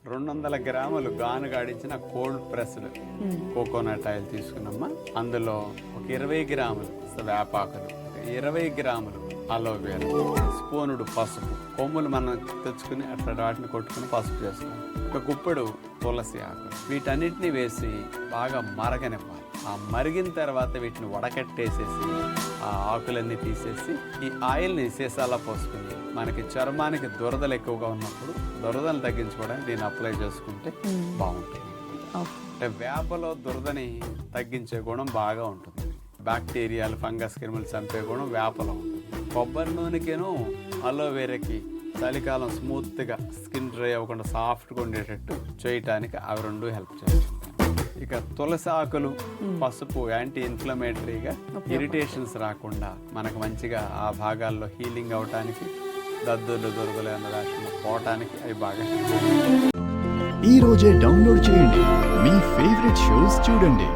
200 గ్రాములు గానుగాడించిన cold pressed coconut oil తీసుకున్నామా. అందులో ఒక 20 గ్రాములు వేపాకులు, 20 గ్రాములు అలోవేరా, స్పూనుడు పసుపు, కొమ్ములు మనం తెచ్చుకుని అట్లా వాటిని కొట్టుకుని పసుపు చేసుకోవాలి. ఒక గుప్పెడు తులసి ఆకులు, వీటన్నిటిని వేసి బాగా మరగనివ్వాలి. ఆ మరిగిన తర్వాత వీటిని వడకట్టేసేసి ఆ ఆకులన్నీ తీసేసి ఈ ఆయిల్ని సీసాలా పోసుకుని మనకి చర్మానికి దురదలు ఎక్కువగా ఉన్నప్పుడు దురదలు తగ్గించుకోవడానికి దీన్ని అప్లై చేసుకుంటే బాగుంటుంది. అంటే వేపలో దురదని తగ్గించే గుణం బాగా ఉంటుంది. బ్యాక్టీరియాలు, ఫంగస్, క్రిములు చంపే గుణం వేపలో ఉంటుంది. కొబ్బరి నూనెకేను అలోవేరాకి చలికాలం స్మూత్గా స్కిన్ డ్రై అవ్వకుండా సాఫ్ట్గా ఉండేటట్టు చేయటానికి అవి రెండు హెల్ప్ చేస్తుంది. ఇక తులసి ఆకులు, పసుపు యాంటీ ఇన్ఫ్లమేటరీగా ఇరిటేషన్స్ రాకుండా మనకు మంచిగా ఆ భాగాల్లో హీలింగ్ అవటానికి, దద్దులు దురదలు అన్న పోవటానికి అవి బాగా. ఈ రోజే డౌన్లోడ్ చేయండి, మీ ఫేవరెట్ షోస్ చూడండి.